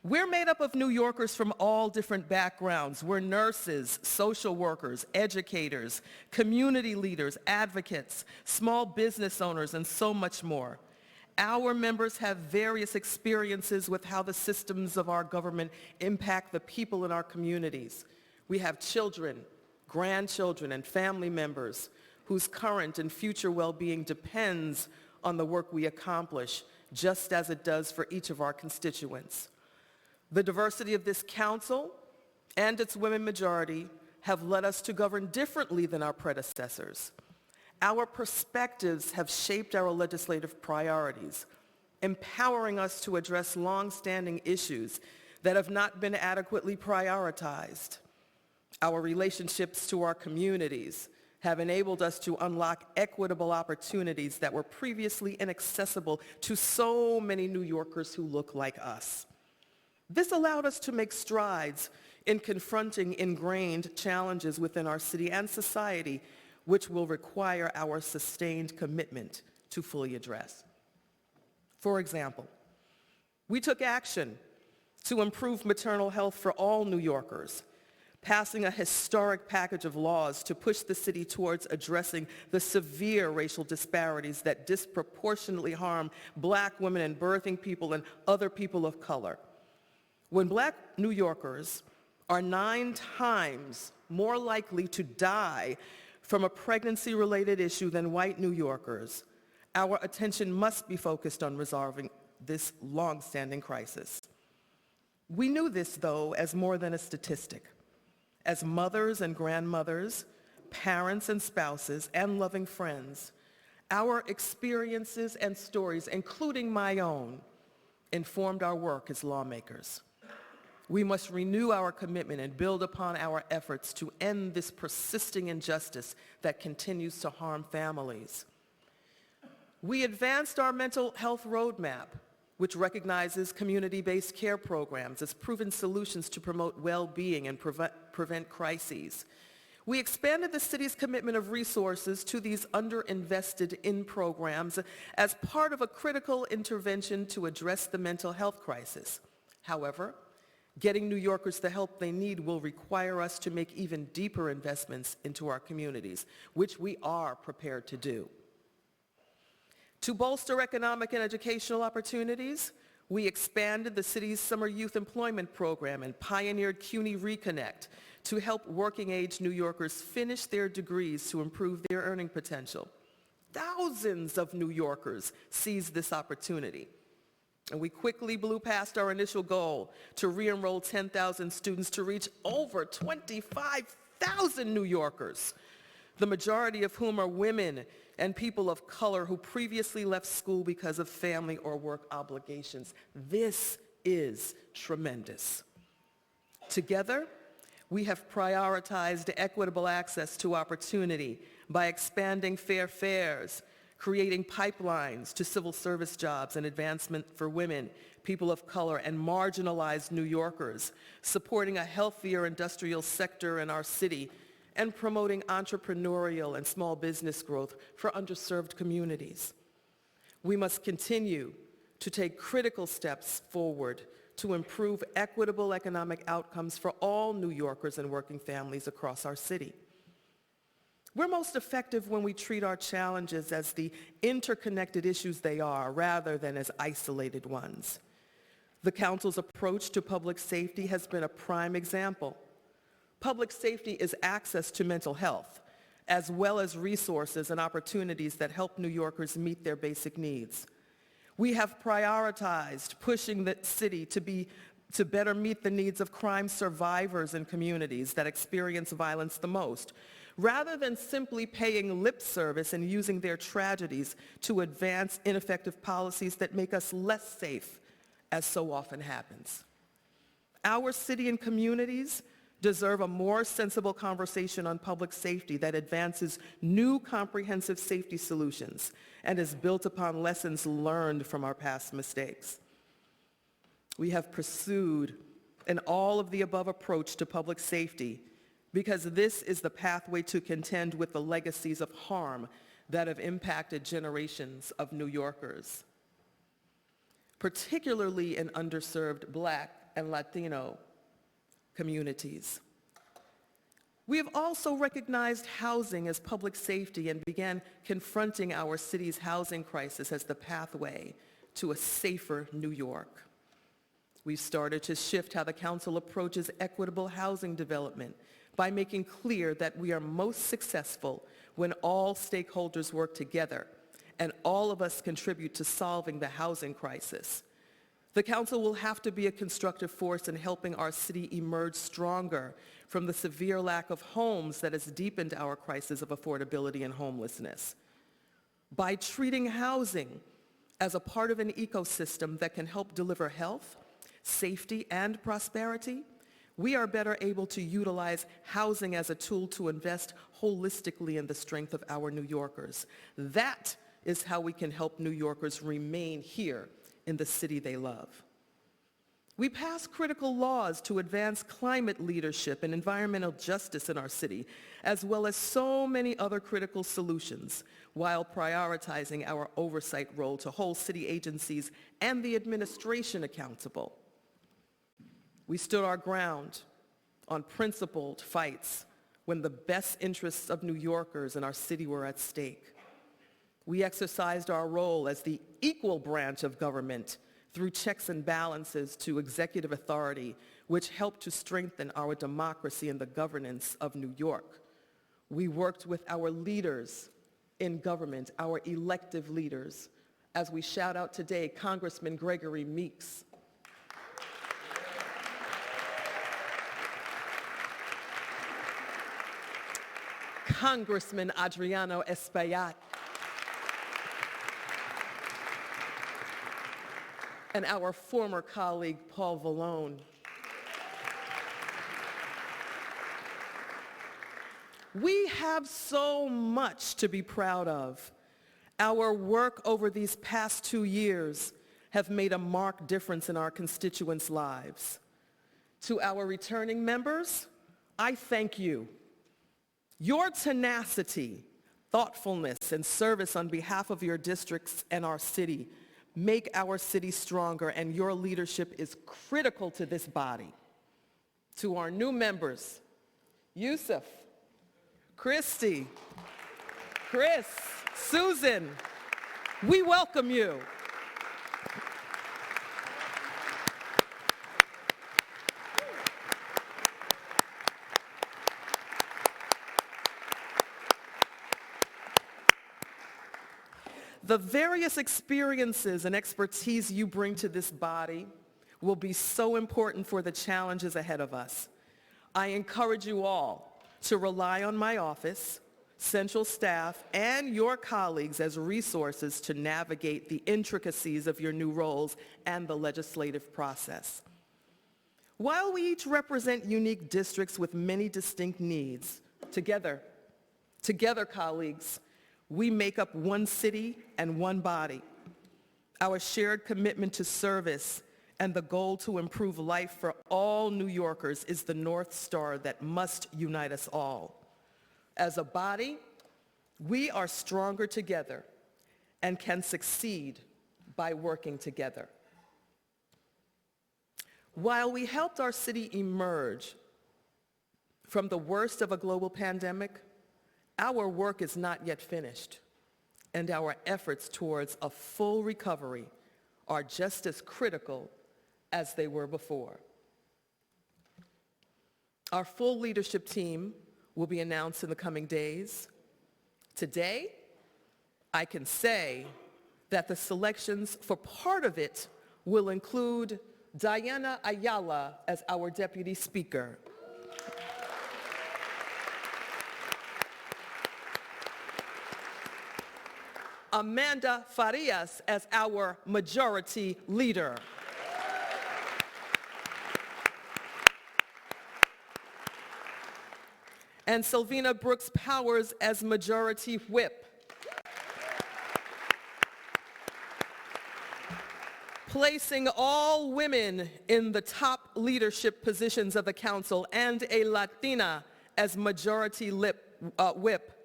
We're made up of New Yorkers from all different backgrounds. We're nurses, social workers, educators, community leaders, advocates, small business owners, and so much more. Our members have various experiences with how the systems of our government impact the people in our communities. We have children, grandchildren, and family members whose current and future well-being depends on the work we accomplish, just as it does for each of our constituents. The diversity of this council and its women majority have led us to govern differently than our predecessors. Our perspectives have shaped our legislative priorities, empowering us to address long-standing issues that have not been adequately prioritized. Our relationships to our communities have enabled us to unlock equitable opportunities that were previously inaccessible to so many New Yorkers who look like us. This allowed us to make strides in confronting ingrained challenges within our city and society, which will require our sustained commitment to fully address. For example, we took action to improve maternal health for all New Yorkers, passing a historic package of laws to push the city towards addressing the severe racial disparities that disproportionately harm Black women and birthing people and other people of color. When Black New Yorkers are 9 times more likely to die from a pregnancy-related issue than white New Yorkers, our attention must be focused on resolving this long-standing crisis. We knew this, though, as more than a statistic. As mothers and grandmothers, parents and spouses, and loving friends, our experiences and stories, including my own, informed our work as lawmakers. We must renew our commitment and build upon our efforts to end this persisting injustice that continues to harm families. We advanced our mental health roadmap, which recognizes community-based care programs as proven solutions to promote well-being and prevent crises. We expanded the city's commitment of resources to these underinvested in programs as part of a critical intervention to address the mental health crisis. However, getting New Yorkers the help they need will require us to make even deeper investments into our communities, which we are prepared to do. To bolster economic and educational opportunities, we expanded the city's summer youth employment program and pioneered CUNY Reconnect to help working-age New Yorkers finish their degrees to improve their earning potential. Thousands of New Yorkers seized this opportunity, and we quickly blew past our initial goal to re-enroll 10,000 students to reach over 25,000 New Yorkers, the majority of whom are women and people of color who previously left school because of family or work obligations. This is tremendous. Together, we have prioritized equitable access to opportunity by expanding fair fares, creating pipelines to civil service jobs and advancement for women, people of color, and marginalized New Yorkers, supporting a healthier industrial sector in our city, and promoting entrepreneurial and small business growth for underserved communities. We must continue to take critical steps forward to improve equitable economic outcomes for all New Yorkers and working families across our city. We're most effective when we treat our challenges as the interconnected issues they are, rather than as isolated ones. The Council's approach to public safety has been a prime example. Public safety is access to mental health, as well as resources and opportunities that help New Yorkers meet their basic needs. We have prioritized pushing the city to better meet the needs of crime survivors in communities that experience violence the most, rather than simply paying lip service and using their tragedies to advance ineffective policies that make us less safe, as so often happens. Our city and communities deserve a more sensible conversation on public safety that advances new comprehensive safety solutions and is built upon lessons learned from our past mistakes. We have pursued an all-of-the-above approach to public safety because this is the pathway to contend with the legacies of harm that have impacted generations of New Yorkers, particularly in underserved Black and Latino communities. We have also recognized housing as public safety and began confronting our city's housing crisis as the pathway to a safer New York. We've started to shift how the Council approaches equitable housing development by making clear that we are most successful when all stakeholders work together and all of us contribute to solving the housing crisis. The Council will have to be a constructive force in helping our city emerge stronger from the severe lack of homes that has deepened our crisis of affordability and homelessness. By treating housing as a part of an ecosystem that can help deliver health, safety, and prosperity, we are better able to utilize housing as a tool to invest holistically in the strength of our New Yorkers. That is how we can help New Yorkers remain here in the city they love. We passed critical laws to advance climate leadership and environmental justice in our city, as well as so many other critical solutions, while prioritizing our oversight role to hold city agencies and the administration accountable. We stood our ground on principled fights when the best interests of New Yorkers and our city were at stake. We exercised our role as the equal branch of government through checks and balances to executive authority, which helped to strengthen our democracy and the governance of New York. We worked with our leaders in government, our elective leaders, as we shout out today, Congressman Gregory Meeks, Congressman Adriano Espaillat, and our former colleague Paul Vallone. We have so much to be proud of. Our work over these past 2 years have made a marked difference in our constituents' lives. To our returning members, I thank you. Your tenacity, thoughtfulness, and service on behalf of your districts and our city make our city stronger, and your leadership is critical to this body. To our new members, Yusuf, Christy, Chris, Susan, we welcome you. The various experiences and expertise you bring to this body will be so important for the challenges ahead of us. I encourage you all to rely on my office, central staff, and your colleagues as resources to navigate the intricacies of your new roles and the legislative process. While we each represent unique districts with many distinct needs, together, colleagues, we make up one city and one body. Our shared commitment to service and the goal to improve life for all New Yorkers is the North Star that must unite us all. As a body, we are stronger together and can succeed by working together. While we helped our city emerge from the worst of a global pandemic, our work is not yet finished, and our efforts towards a full recovery are just as critical as they were before. Our full leadership team will be announced in the coming days. Today, I can say that the selections for part of it will include Diana Ayala as our Deputy Speaker, Amanda Farias as our Majority Leader, and Sylvina Brooks Powers as Majority Whip. Placing all women in the top leadership positions of the council and a Latina as Majority Whip,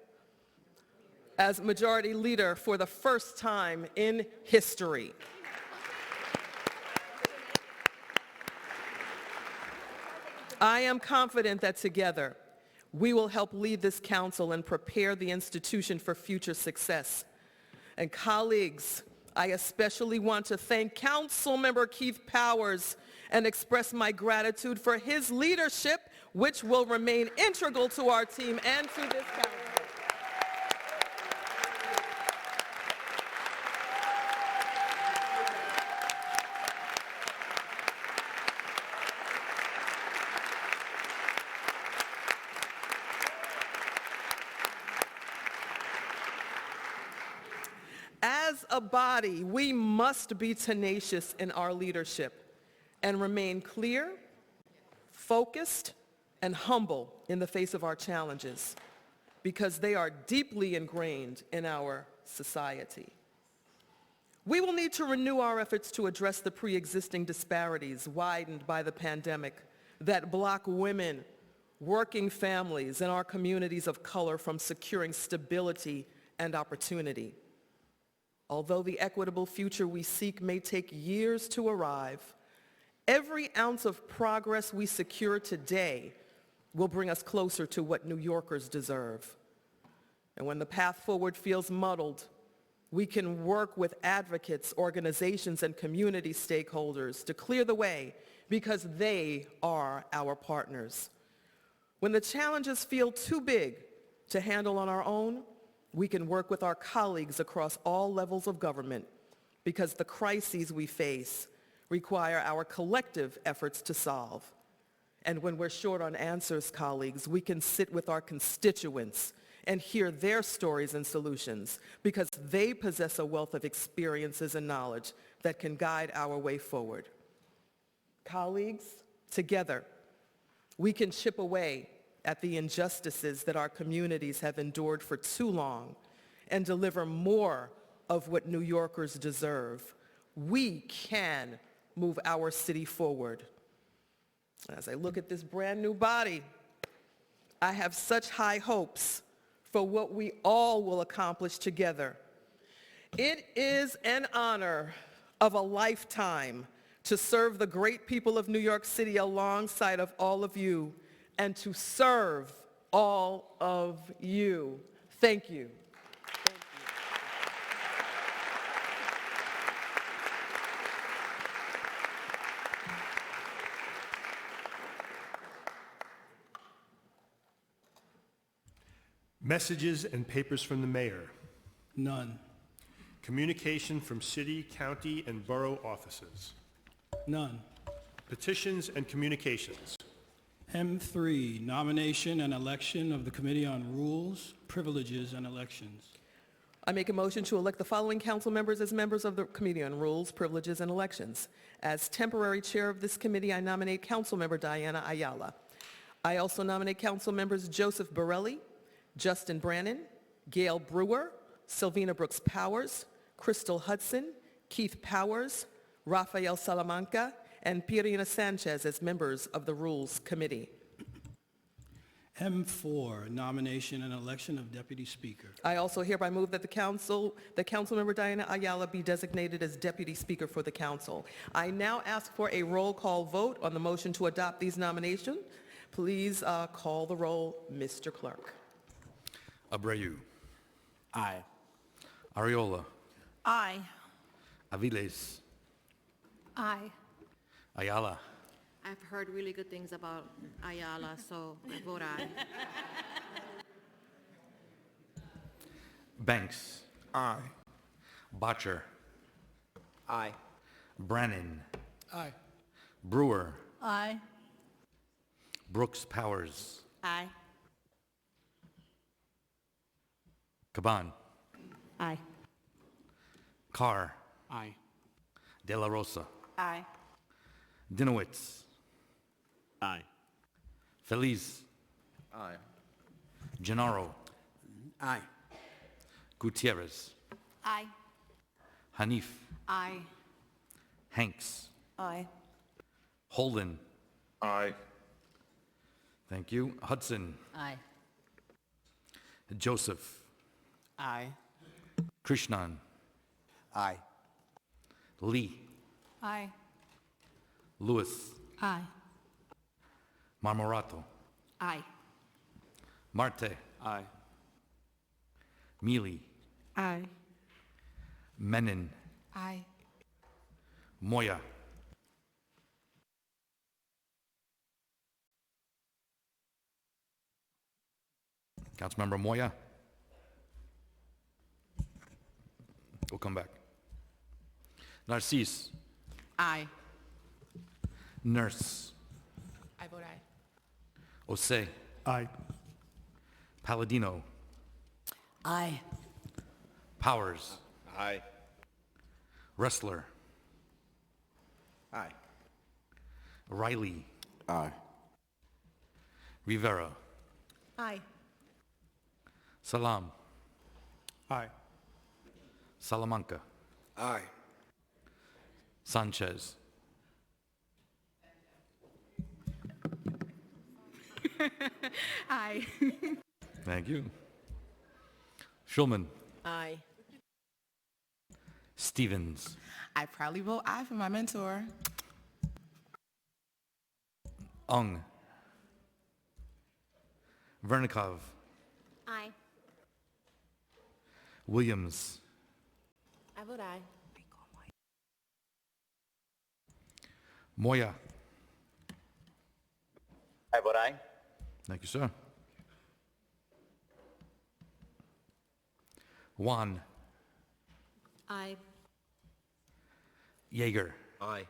as Majority Leader for the first time in history. I am confident that together we will help lead this council and prepare the institution for future success. And colleagues, I especially want to thank Councilmember Keith Powers and express my gratitude for his leadership, which will remain integral to our team and to this council. As a body, we must be tenacious in our leadership and remain clear, focused, and humble in the face of our challenges, because they are deeply ingrained in our society. We will need to renew our efforts to address the pre-existing disparities widened by the pandemic that block women, working families, and our communities of color from securing stability and opportunity. Although the equitable future we seek may take years to arrive, every ounce of progress we secure today will bring us closer to what New Yorkers deserve. And when the path forward feels muddled, we can work with advocates, organizations, and community stakeholders to clear the way, because they are our partners. When the challenges feel too big to handle on our own, we can work with our colleagues across all levels of government, because the crises we face require our collective efforts to solve. And when we're short on answers, colleagues, we can sit with our constituents and hear their stories and solutions because they possess a wealth of experiences and knowledge that can guide our way forward. Colleagues, together, we can chip away at the injustices that our communities have endured for too long and deliver more of what New Yorkers deserve. We can move our city forward. As I look at this brand new body, I have such high hopes for what we all will accomplish together. It is an honor of a lifetime to serve the great people of New York City alongside of all of you and to serve all of you. Thank you. Messages and papers from the mayor. None. Communication from city, county, and borough offices. None. Petitions and communications. M3, nomination and election of the Committee on Rules, Privileges, and Elections. I make a motion to elect the following council members as members of the Committee on Rules, Privileges, and Elections. As temporary chair of this committee, I nominate Councilmember Diana Ayala. I also nominate council members Joseph Borelli, Justin Brannan, Gail Brewer, Sylvina Brooks Powers, Crystal Hudson, Keith Powers, Rafael Salamanca, and Pirina Sanchez as members of the Rules Committee. M4, nomination and election of Deputy Speaker. I also hereby move that Councilmember Diana Ayala be designated as Deputy Speaker for the Council. I now ask for a roll call vote on the motion to adopt these nominations. Please call the roll, Mr. Clerk. Abreu. Aye. Ariola. Aye. Aviles. Aye. Ayala. I've heard really good things about Ayala, so I vote aye. Banks. Aye. Botcher. Aye. Brannan. Aye. Brewer. Aye. Brooks Powers. Aye. Caban. Aye. Carr. Aye. De La Rosa. Aye. Dinowitz. Aye. Feliz. Aye. Gennaro. Aye. Gutierrez. Aye. Hanif. Aye. Hanks. Aye. Holden. Aye. Thank you. Hudson. Aye. Joseph. Aye. Krishnan. Aye. Lee. Aye. Lewis. Aye. Marmorato. Aye. Marte. Aye. Mealy. Aye. Menon. Aye. Moya. Councilmember Moya. We'll come back. Narcisse. Aye. Nurse. I vote aye. Osei. Aye. Palladino. Aye. Powers. Aye. Wrestler. Aye. Riley. Aye. Rivera. Aye. Salam. Aye. Salamanca. Aye. Sanchez. Aye. Thank you. Schulman. Aye. Stevens. I proudly vote aye for my mentor. Ung. Vernikov. Aye. Williams. I vote aye. Moya. I vote aye. Thank you, sir. Juan. Aye. Yeager. Aye.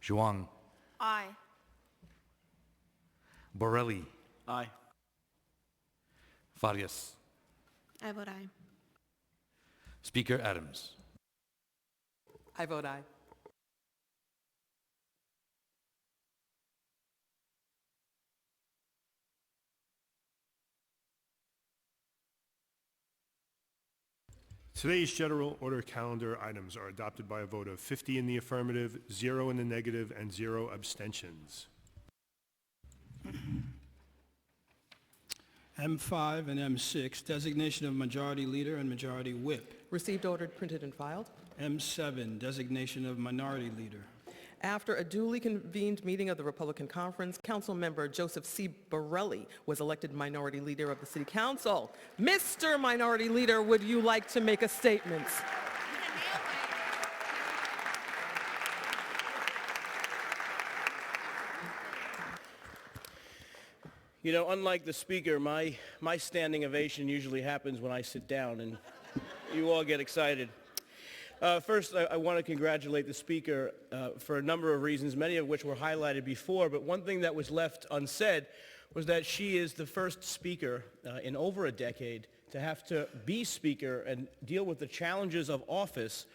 Zhuang. Aye. Borelli. Aye. Farias. I vote aye. Speaker Adams. I vote aye. Today's general order calendar items are adopted by a vote of 50 in the affirmative, 0 in the negative, and 0 abstentions. M5 and M6, designation of majority leader and majority whip. Received, ordered, printed, and filed. M7, designation of minority leader. After a duly convened meeting of the Republican Conference, Councilmember Joseph C. Borelli was elected Minority Leader of the City Council. Mr. Minority Leader, would you like to make a statement? You know, unlike the speaker, my standing ovation usually happens when I sit down, and you all get excited. First, I want to congratulate the speaker for a number of reasons, many of which were highlighted before, but one thing that was left unsaid was that she is the first speaker in over a decade to have to be speaker and deal with the challenges of office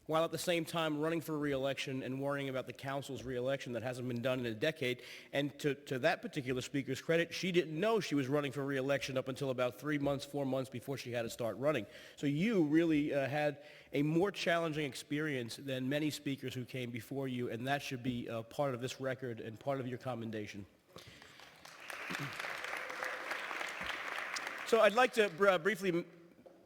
while at the same time running for re-election and worrying about the council's re-election that hasn't been done in a decade. And to that particular speaker's credit, she didn't know she was running for re-election up until about 3 months, 4 months before she had to start running. So you really had a more challenging experience than many speakers who came before you, and that should be part of this record and part of your commendation. So I'd like to briefly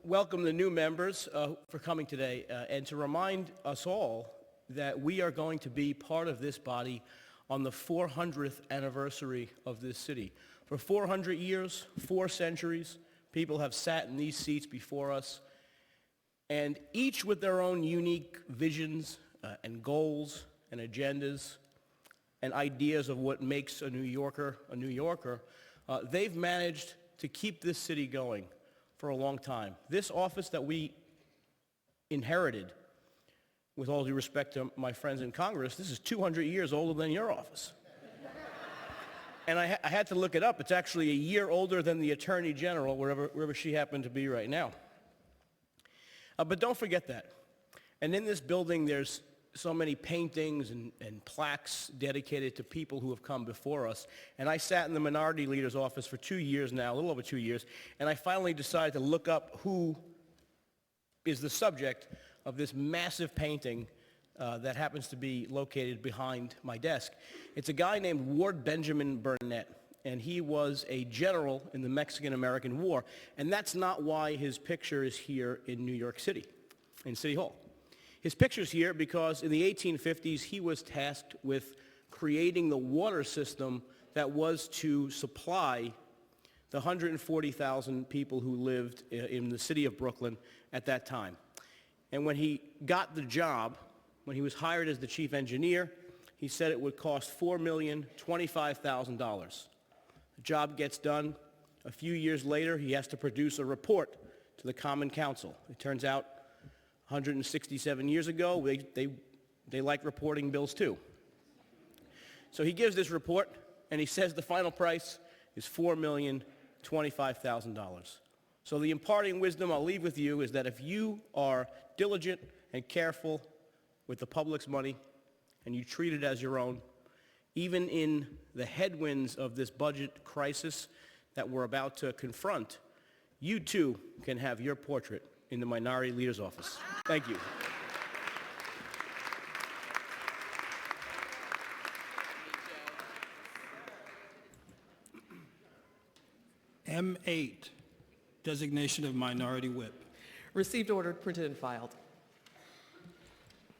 welcome the new members for coming today and to remind us all that we are going to be part of this body on the 400th anniversary of this city. For 400 years, 4 centuries, people have sat in these seats before us, and each with their own unique visions and goals and agendas and ideas of what makes a New Yorker, they've managed to keep this city going for a long time. This office that we inherited, with all due respect to my friends in Congress, this is 200 years older than your office. And I had to look it up. It's actually a year older than the Attorney General, wherever she happened to be right now. But don't forget that. And in this building, there's so many paintings and plaques dedicated to people who have come before us. And I sat in the minority leader's office for 2 years now, a little over 2 years, and I finally decided to look up who is the subject of this massive painting that happens to be located behind my desk. It's a guy named Ward Benjamin Burnett, and he was a general in the Mexican-American War. And that's not why his picture is here in New York City, in City Hall. His picture's here because in the 1850s, he was tasked with creating the water system that was to supply the 140,000 people who lived in the city of Brooklyn at that time. And when he got the job, when he was hired as the chief engineer, he said it would cost $4,025,000. The job gets done. A few years later, he has to produce a report to the Common Council. It turns out 167 years ago, they like reporting bills too. So he gives this report, and he says the final price is $4,025,000. So the imparting wisdom I'll leave with you is that if you are diligent and careful with the public's money, and you treat it as your own, even in the headwinds of this budget crisis that we're about to confront, you too can have your portrait in the Minority Leader's office. Thank you. M8, designation of minority whip. Received, ordered, printed, and filed.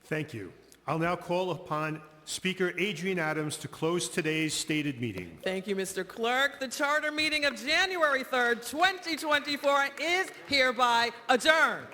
Thank you. I'll now call upon Speaker Adrian Adams to close today's stated meeting. Thank you, Mr. Clerk. The charter meeting of January 3rd, 2024 is hereby adjourned.